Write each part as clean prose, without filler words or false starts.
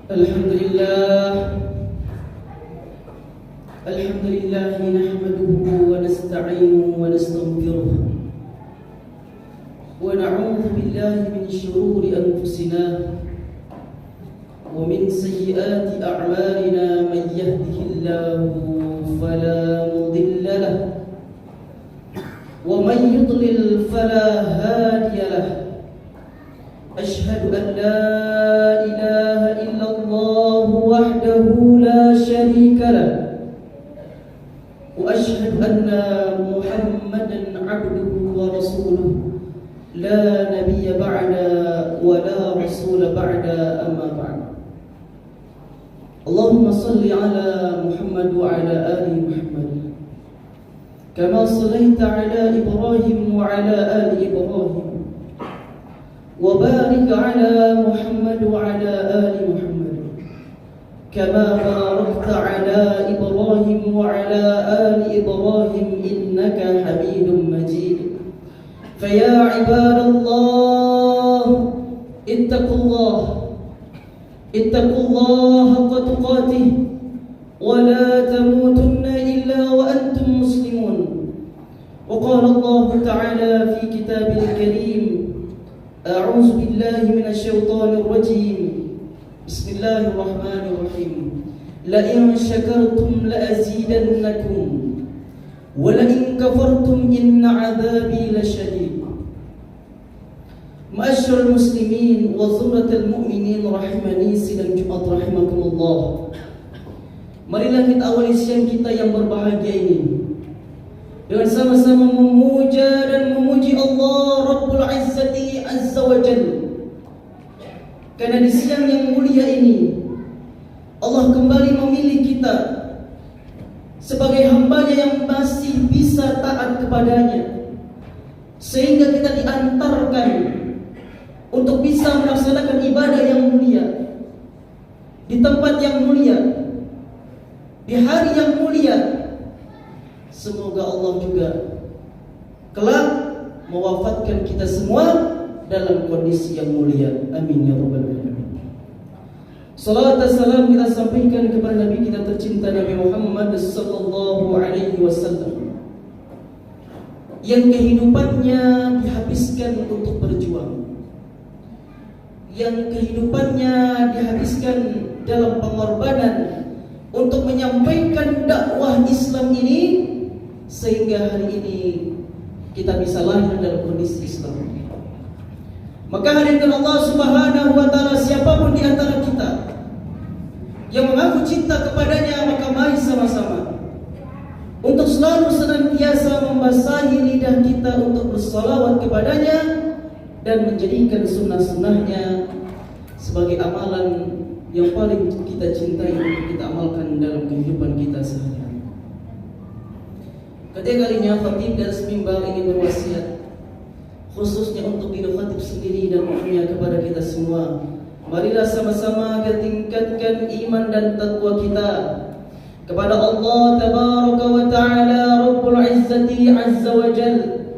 الحمد لله نحمده ونستعينه ونستغفره ونعوذ بالله من شرور أنفسنا ومن سيئات أعمالنا. من يهده الله فلا مضل له ومن يضلل فلا هادي له. أشهد أن لا إله إلا الله وحده لا شريك له وأشهد أن محمدا عبده ورسوله لا نبي بعد ولا رسول بعد. أما بعد، اللهم صل على محمد وعلى آل محمد كما صليت على إبراهيم وعلى آل إبراهيم وبارك على محمد وعلى آل محمد كما باركت على إبراهيم وعلى آل إبراهيم إنك حميد مجيد. فيا عباد الله اتقوا الله حق تقاته ولا تموتن إلا وأنتم مسلمون. وقال الله تعالى في كتابه الكريم: أعوذ بالله من الشيطان الرجيم. بسم الله الرحمن الرحيم. لئن شكرتم لأزيدنكم ولئن كفرتم إن عذابي لشديد. Ma'asyiral muslimin wa zumratal mu'minin rahimani sidang Jumat rahimakumullah. Marilah kita awali siang kita yang berbahagia ini dengan sama-sama memuja dan memuji Allah Rabbul Izzati Azza wa Jalla. Karena di siang yang mulia ini Allah kembali memilih kita sebagai hamba-Nya yang masih bisa taat kepadanya, sehingga kita diantarkan untuk bisa melaksanakan ibadah yang mulia di tempat yang mulia, di hari yang mulia. Semoga Allah juga kelak mewafatkan kita semua dalam kondisi yang mulia. Amin ya rabbal alamin. Salat dan salam kita sampaikan kepada Nabi kita tercinta Nabi Muhammad sallallahu alaihi wasallam, yang kehidupannya dihabiskan untuk berjuang, yang kehidupannya dihabiskan dalam pengorbanan untuk menyampaikan dakwah Islam ini, sehingga hari ini kita bisa lahir dalam kondisi Islam. Maka hadirkan Allah Subhanahu wa taala siapapun di antara kita yang mengaku cinta kepadanya, maka mari sama-sama untuk selalu senantiasa membasahi lidah kita untuk bersalawat kepadanya dan menjadikan sunnah-sunnahnya sebagai amalan yang paling kita cintai untuk kita amalkan dalam kehidupan kita sehari-hari. Ketiga kalinya khatib dan semimbar ingin berwasiat, khususnya untuk diri khatib sendiri dan umumnya kepada kita semua. Marilah sama-sama kita tingkatkan iman dan takwa kita kepada Allah Tabaraka wa Ta'ala Rabbul Izzati Azza wa Jalla.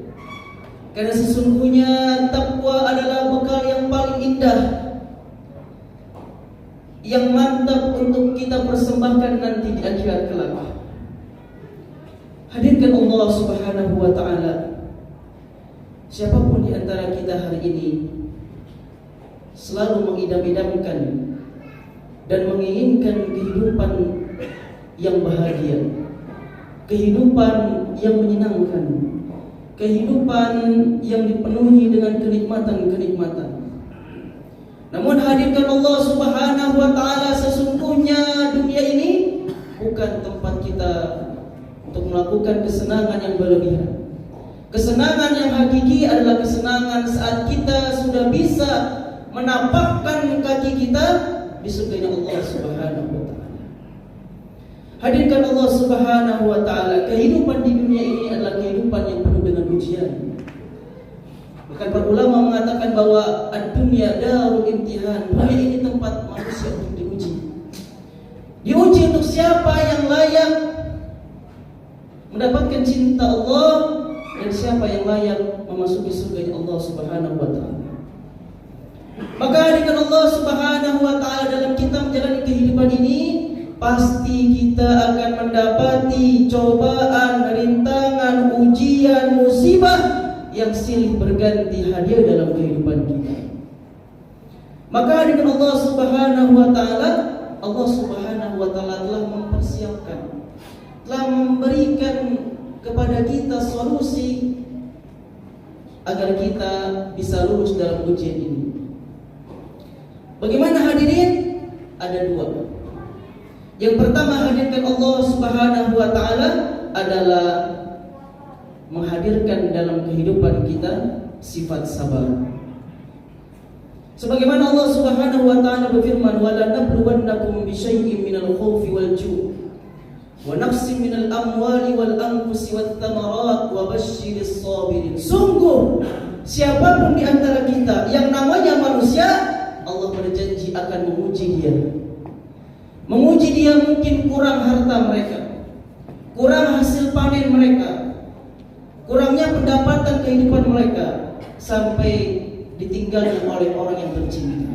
Karena sesungguhnya takwa adalah bekal yang paling indah, yang mantap untuk kita persembahkan nanti di akhirat kelak. Hadirkan Allah Subhanahu wa taala. Siapapun di antara kita hari ini selalu mengidam-idamkan dan menginginkan kehidupan yang bahagia, kehidupan yang menyenangkan, kehidupan yang dipenuhi dengan kenikmatan-kenikmatan. Namun hadirkan Allah Subhanahu wa taala, sesungguhnya dunia ini bukan tempat kita untuk melakukan kesenangan yang berlebihan. Kesenangan yang hakiki adalah kesenangan saat kita sudah bisa menapakkan kaki kita di surganya Allah Subhanahu wa taala. Hadirkan Allah Subhanahu wa taala, kehidupan di dunia ini adalah kehidupan yang penuh dengan ujian. Bahkan para ulama mengatakan bahwa ad-dunya darul imtihan. Dunia ini tempat manusia untuk diuji. Diuji untuk siapa yang layak mendapatkan cinta Allah dan siapa yang layak memasuki surga Allah Subhanahu wa taala. Maka dengan Allah Subhanahu wa taala dalam kita menjalani kehidupan ini, pasti kita akan mendapati cobaan, rintangan, ujian, musibah yang silih berganti hadir dalam kehidupan kita. Maka dengan Allah Subhanahu wa taala, Allah Subhanahu wa taala telah mempersiapkan, telah memberikan kepada kita solusi agar kita bisa lulus dalam ujian ini. Bagaimana hadirin? Ada dua. Yang pertama, hadirkan Allah Subhanahu wa taala adalah menghadirkan dalam kehidupan kita sifat sabar. Sebagaimana Allah Subhanahu wa taala berfirman, "Wa la nabluwannakum bi syai'in minal khaufi wal ju' wa naqsin minal amwali wal anfusi wath thamarat wa basyyiris sabirin." Sungguh siapapun di antara kita yang namanya manusia, Allah berjanji akan menguji dia. Menguji dia mungkin kurang harta mereka, kurang hasil panen mereka, kurangnya pendapatan kehidupan mereka, sampai ditinggalkan oleh orang yang tercinta.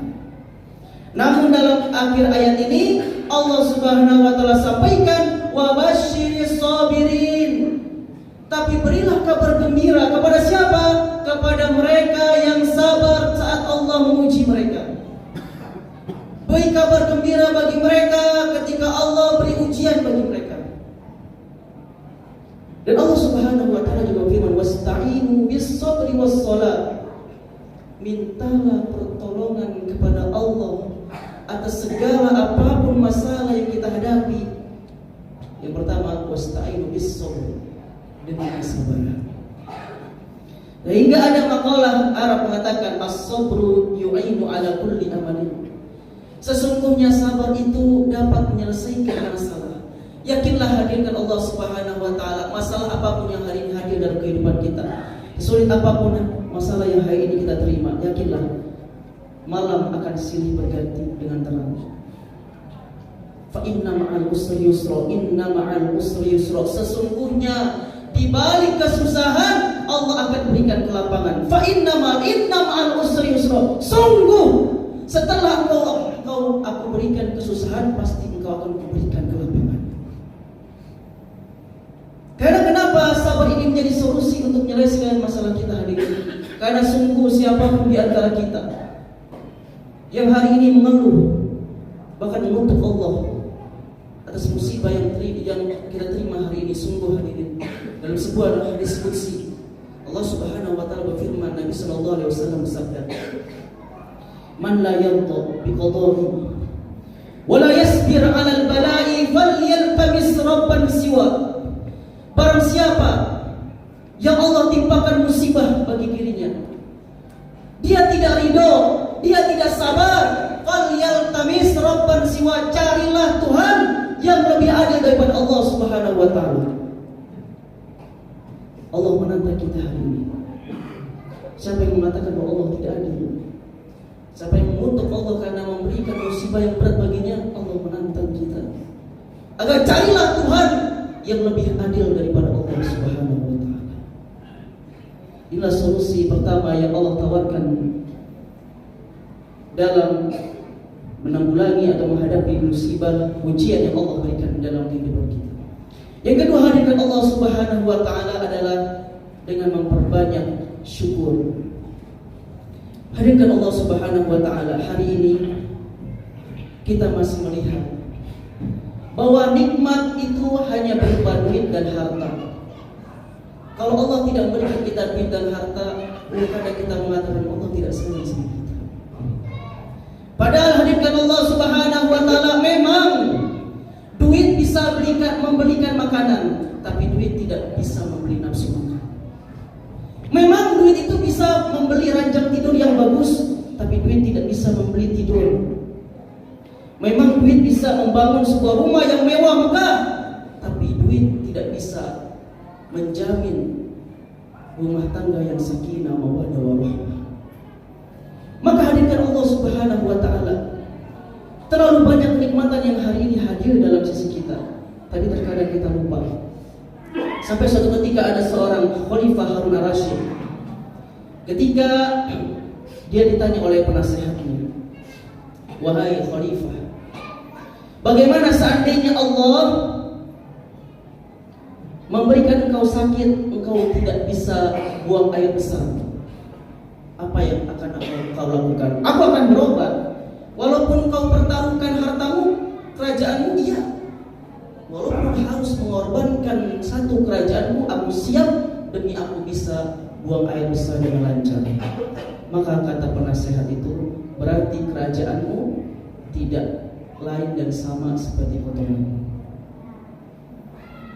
Namun dalam akhir ayat ini Allah Subhanahu wa taala sampaikan, wa basyiris sabirin. Tapi berilah kabar gembira kepada siapa? Kepada mereka yang sabar saat Allah menguji mereka. Beri kabar gembira bagi mereka ketika Allah beri ujian bagi mereka. Dan Allah Subhanahu wa taala juga berfirman, wasta'inu bis-sabri was-shalah. Mintalah pertolongan kepada Allah atas segala apapun masalah yang kita hadapi. Yang pertama, wasta'inu bis-sabr, dengan kesabaran. Sehingga ada makalah Arab mengatakan, as-sabru yu'inu ala kulli amalin. Sesungguhnya sabar itu dapat menyelesaikan masalah. Yakinlah hadirkan Allah Subhanahu wa taala, masalah apapun yang hari ini hadir dalam kehidupan kita, sulit apapun masalah yang hari ini kita terima, yakinlah malam akan silih berganti dengan terang. Fa inna ma'al usri yusra, inna ma'al usri yusra. Sesungguhnya di balik kesusahan Allah akan berikan kelapangan. Fa inna ma'al usri yusra. Sungguh setelah aku berikan kesusahan, pasti engkau akan memberikan kelapangan. Karena kenapa sabar ini menjadi solusi untuk menyelesaikan masalah kita hari ini? Karena sungguh siapapun di antara kita yang hari ini mengeluh, bahkan mengutuk Allah atas musibah yang kita terima hari ini, sungguh hadirin, dalam sebuah hadis qudsi Allah Subhanahu wa taala berfirman, Nabi sallallahu alaihi wasallam bersabda, "Man la yarda bi qada'i wa la yasbir 'ala al-bala'i falyaltamis rabban siwa." Barang siapa yang Allah timpakan musibah bagi dirinya, dia tidak ridho, dia tidak sabar, falyaltamis rabban siwa, carilah Tuhan yang lebih adil daripada Allah Subhanahu wa taala. Allah menantang kita hari ini. Siapa yang mengatakan bahwa Allah tidak adil? Siapa yang mengutuk Allah karena memberikan musibah yang berat baginya? Allah menantang kita agar carilah Tuhan yang lebih adil daripada Allah Subhanahu wa taala. Inilah solusi pertama yang Allah tawarkan dalam menanggulangi atau menghadapi musibah ujian yang Allah berikan dalam kehidupan kita. Yang kedua, hadirkan Allah Subhanahu wa taala adalah dengan memperbanyak syukur. Hadirkan Allah Subhanahu wa taala. Hari ini kita masih melihat bahwa nikmat itu hanya berupa duit dan harta. Kalau Allah tidak memberikan kita duit dan harta, bukannya kita mengatakan Allah tidak sayang sama kita. Padahal hadirkan Allah Subhanahu wa taala, memang duit bisa membelikan makanan, tapi duit tidak bisa membeli nafsu makan. Memang duit itu bisa membeli ranjang tidur yang bagus, tapi duit tidak bisa membeli tidur. Memang duit bisa membangun sebuah rumah yang mewah megah, tapi duit tidak bisa menjamin rumah tangga yang sakinah mawaddah warahmah. Maka hadirkan Allah Subhanahu wa taala. Terlalu banyak kenikmatan yang hari ini hadir dalam sisi kita, tapi terkadang kita lupa. Sampai suatu ketika ada seorang Khalifah Harun ar-Rasyid, ketika Dia ditanya oleh penasehatnya, wahai khalifah, bagaimana seandainya Allah memberikan engkau sakit, engkau tidak bisa buang air besar, apa yang akan engkau lakukan? Aku akan berobat, walaupun engkau pertaruhkan hartamu, kerajaanmu, iya. Walaupun harus mengorbankan satu kerajaanmu, aku siap demi aku bisa buang air besar dengan lancar. Maka kata penasehat itu, berarti kerajaanmu tidak lain dan sama seperti potongan.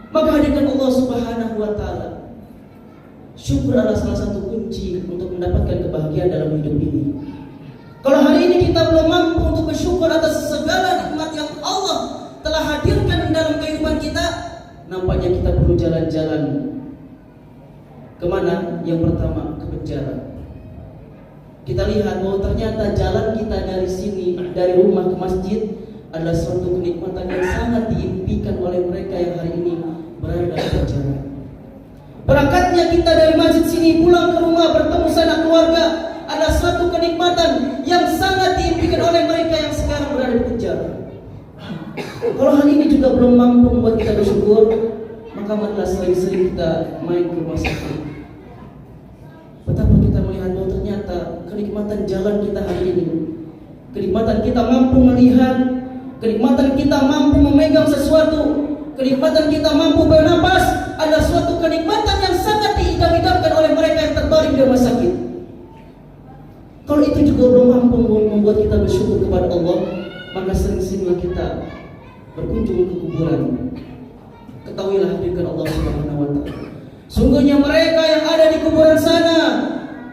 Maka hadirkan Allah Subhanahu wa Ta'ala, syukur adalah salah satu kunci untuk mendapatkan kebahagiaan dalam hidup ini. Kalau hari ini kita belum mampu untuk bersyukur atas segala nikmat yang Allah telah hadirkan dalam kehidupan kita, nampaknya kita perlu jalan-jalan. Kemana? Yang pertama, ke penjara. Kita lihat bahwa ternyata jalan kita dari sini, dari rumah ke masjid, adalah suatu kenikmatan yang sangat diimpikan oleh mereka yang hari ini berada di penjara. Berangkatnya kita dari masjid sini pulang ke rumah bertemu sanak keluarga adalah suatu kenikmatan yang sangat diimpikan oleh mereka yang sekarang berada di penjara. Kalau hal ini juga belum mampu membuat kita bersyukur, maka marilah sering-sering kita main ke rumah sakit. Betapa kita melihat bahwa ternyata kenikmatan jalan kita hari ini, kenikmatan kita mampu melihat, kenikmatan kita mampu memegang sesuatu, kenikmatan kita mampu bernapas, adalah suatu kenikmatan yang sangat diidam-idamkan oleh mereka yang terbaring di rumah sakit. Kalau itu juga belum mampu membuat kita bersyukur kepada Allah, maka sering-seringlah kita berkunjung ke kuburan. Ketahuilah hadirkan Allah Subhanahu wa Ta'ala, sungguhnya mereka yang ada di kuburan sana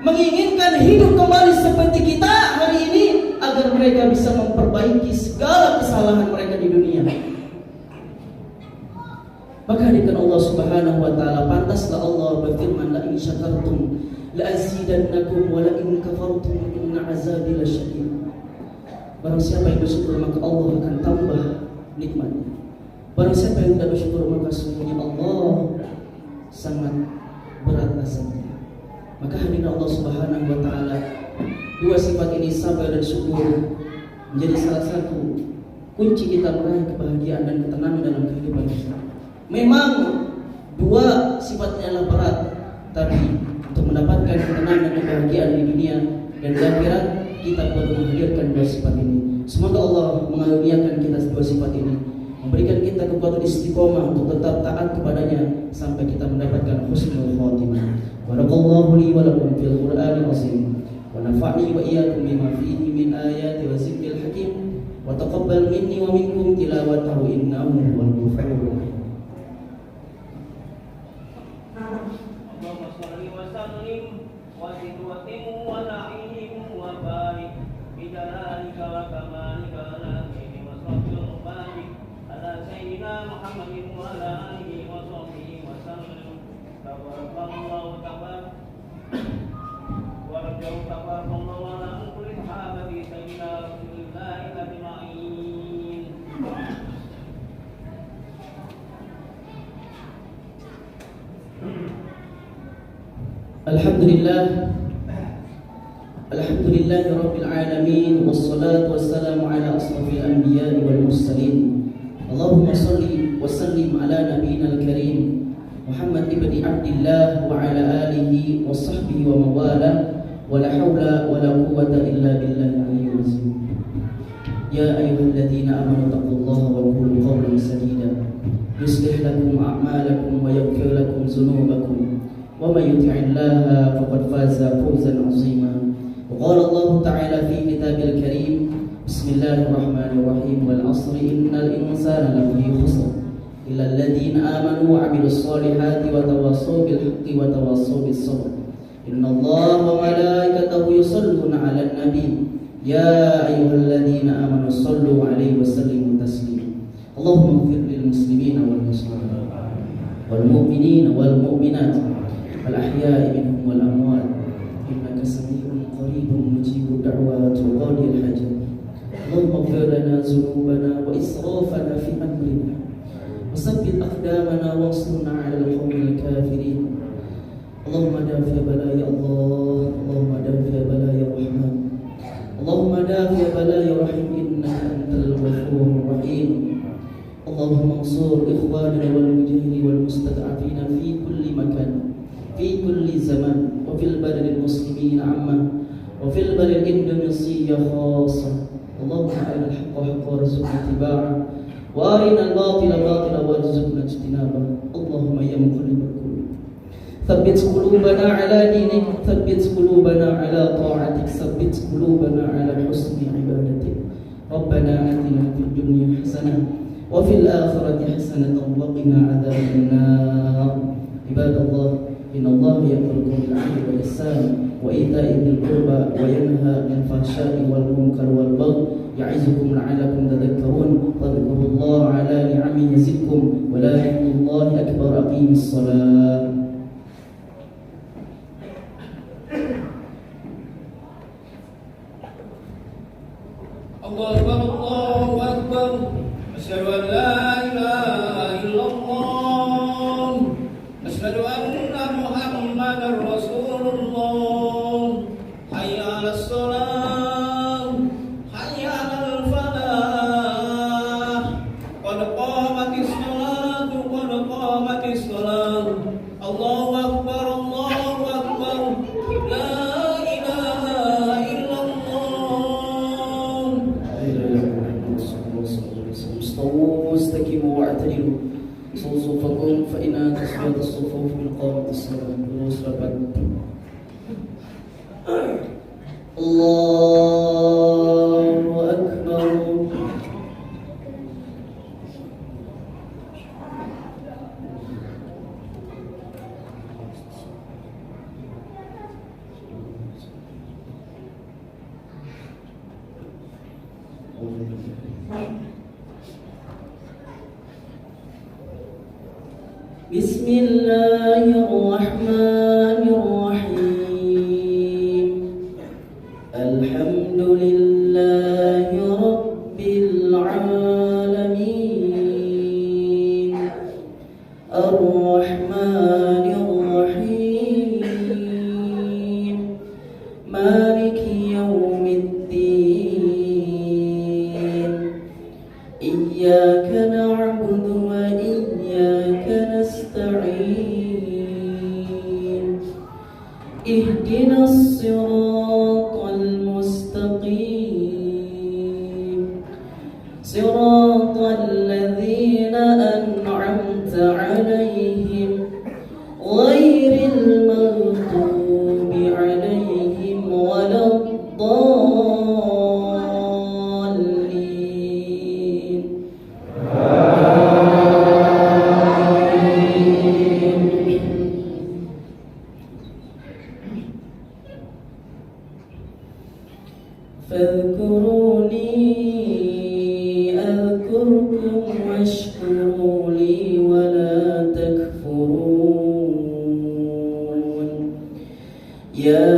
menginginkan hidup kembali seperti kita hari ini, agar mereka bisa memperbaiki segala kesalahan mereka di dunia. Maka hadirkan Allah Subhanahu wa Ta'ala, pantaslah Allah berfirman, la in syakartum la azidannakum wa la in kafartum inna azabi lasyadid. Barang siapa yang bersyukur maka Allah akan tambah nikmatnya. Barang siapa yang tidak bersyukur maka sungguhnya Allah sangat berat azabnya. Maka hadirkan Allah Subhanahu wa Ta'ala, dua sifat ini, sabar dan syukur, menjadi salah satu kunci kita meraih kebahagiaan dan ketenangan dalam kehidupan kita. Memang dua sifatnya adalah berat, tapi untuk mendapatkan ketenangan dan kebahagiaan di dunia dan di akhirat, kita perlu menghadirkan dua sifat ini. Semoga Allah mengaruniakan kita dua sifat ini, memberikan kita kekuatan istiqomah untuk tetap taat kepadanya sampai kita mendapatkan husnul khotimah. Barakallahu li wa lakum fil Qur'anil azim, wa nafa'ni wa iyyakum bima fihi min ayati wa zikril hakim, wa taqabbal minni wa minkum tilawatahu innahu huwal ghafurur rahim. Alhamdulillah rabbil alamin, wassalatu wassalamu ala asrafil anbiya'i wal mursalin. Allahumma salli wa sallim ala nabiyyina al-karim Muhammad ibn Abdillah wa ala alihi wa sahbihi wa mawala, wa la hawla wa la quwwata illa billahi al-aliyyil azim. Ya ayyuhalladzina amanu taqullaha wa qulu qawlan sadida yuslih lakum a'malakum wa yaghfir lakum dhunubakum, wa may yuti'illaha faqad faza fawzan 'azima. وقال الله تعالى في كتابه الكريم بسم الله الرحمن الرحيم والعصر إن الإنسان لفي خسر إلا الذين آمنوا وعملوا الصالحات وتواصوا بالحق وتواصوا بالصبر إن الله وملائكته يصلون على النبي يا أيها الذين آمنوا صلوا عليه وسلموا تسليما اللهم اغفر للمسلمين والمسلمات والمؤمنين والمؤمنات الأحياء منهم والأموات إنك سميع قريب مجيب الدعوات وقاضي الحاجات اللهم اغفر لنا ذنوبنا وإسرافنا في أمرنا وثبت أقدامنا وانصرنا على القوم الكافرين اللهم دافع بلايا الله اللهم دافع بلايا الرحمن الفقراء والمجاهدين والمستضعفين في كل مكان في كل زمان وفي البلد المسلمين عامة وفي البلد الإندونيسية خاصة. اللهم أرنا الحق حقا وارزقنا اتباعه وأرنا الباطل باطلا وارزقنا اجتنابه. اللهم يا مقلب القلوب ثبت قلوبنا على دينك، ثبت قلوبنا على طاعتك، ثبت قلوبنا على حسن عبادتك. ربنا آتنا في الدنيا حسنة وفي الآخرة حسنة وقنا عذاب النار. عباد الله إن الله يأمركم بالعدل والإحسان وإيتاء ذي القربى وينهى عن الفحشاء والمنكر والبغي يعظكم لعلكم تذكرون. فاذكروا الله على نعمه يزدكم ولذكر الله أكبر. أقيموا الصلاة. الله أكبر الله أكبر أشهد أن لا إله إلا الله أشهد أن محمدا رسول الله حي على الصلاة حي على الفلاح قد قامت الصلاة قد قامت الصلاة الله أكبر الله أكبر لا إله إلا الله. استووا واستقيموا واعتدلوا صفوفكم فإن تسوية الصفوف من قامة الصلاة. الله أكبر. بسم الله الرحمن الرحيم. الحمد لله رب العالمين الرحمن الرحيم مالك يوم الدين إياك نعبد وإياك نستعين اهدنا الصراط المستقيم صراط الذين أنعمت عليهم غير المغضوب عليهم ولا الضالين. فاذكروني أذكركم واشكروا لي ولا تكفرون. يا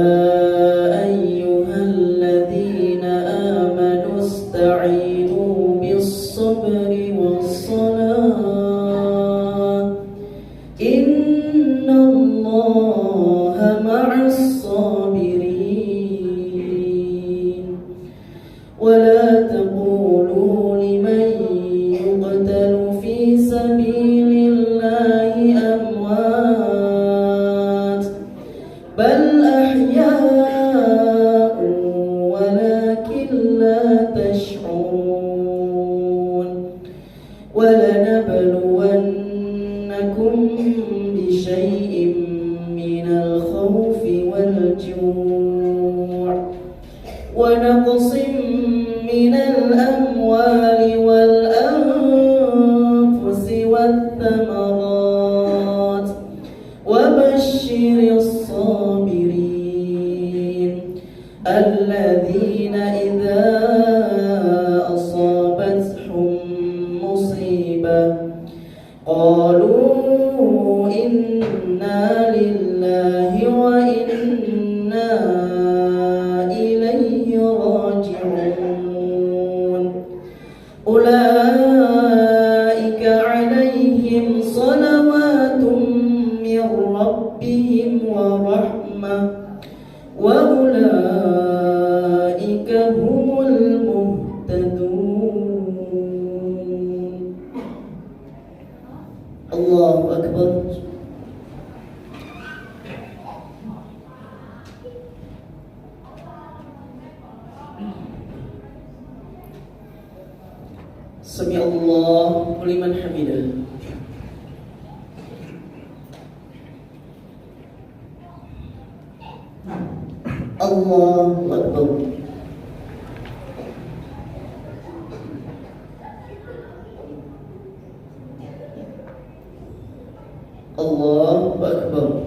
أيها الذين آمنوا استعينوا بالصبر والصلاة إن الله مع الصابرين. ولا تقولوا لمن يقتل في سبيل الله أموات بل أحياء ولكن لا تشعرون. ولنبلونكم بشيء من الخوف والجوع ونقص من الأموال والأنفس والثمرات وبشر الصابرين الذين إذا أصابتهم مصيبة قالوا إنا لله وإنا إليه راجعون. أولئك عليهم صلوات من ربهم ورحمة وأولئك هم المهتدون. Sami Allahu liman hamidah. Allahu Akbar. Allahu Akbar.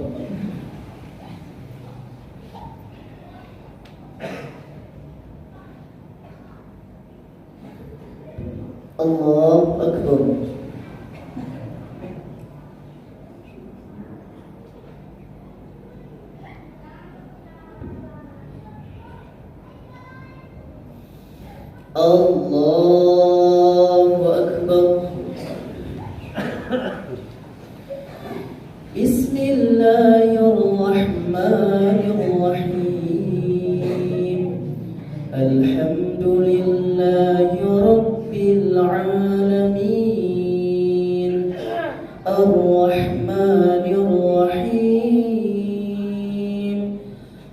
Allahu Akbar. Allahu Akbar. Bismillahirrahmanirrahim. Alhamdulillahi Rabbil alamin. Ar-Rahmanir-Rahim.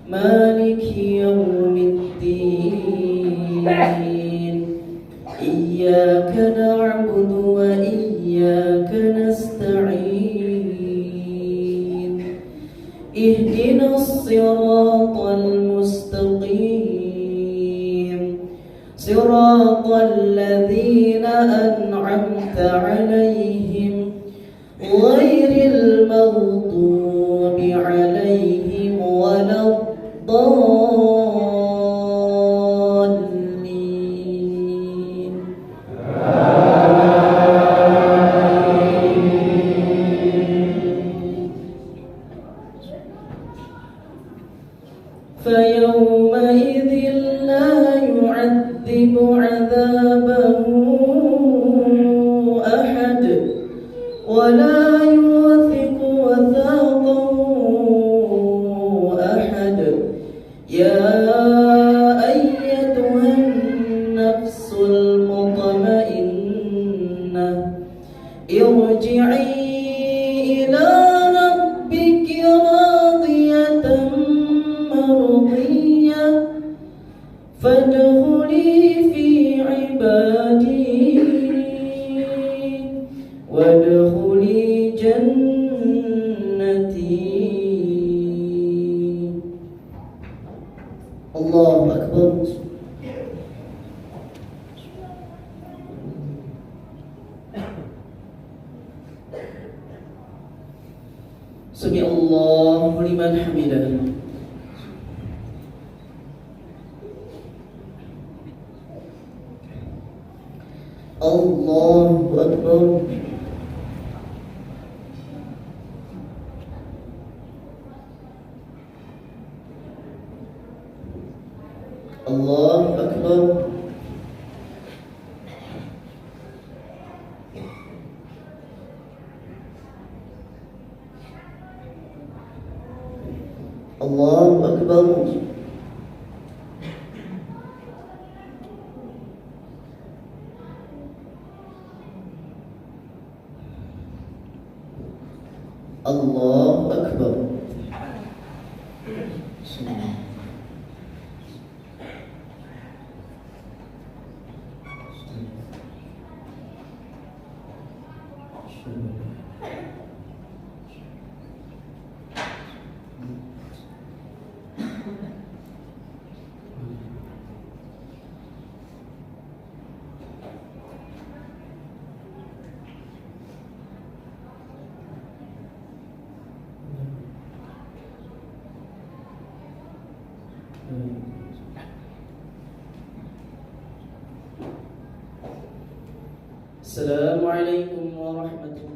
Maliki yawmiddin. Iyyaka na'budu wa iyyaka nasta'in. Ihdinas siratal mustaqim. Siratal ladzina an'amta 'alaihim ghairil maghdubi 'alaihim waladdallin. فيومئذ لا يعذب عذابه أحد ولا يوثق وثاقه أحد. يا أيتها النفس المطمئنة ارجعي إلى ربك راضية مرضية فادخلي في عبادي وادخلي جنتي. الله أكبر. Sami Allahu liman hamidah. Allahu Akbar. Allahu Akbar. Allahu Akbar. Allahu Akbar. Assalamualaikum warahmatullahi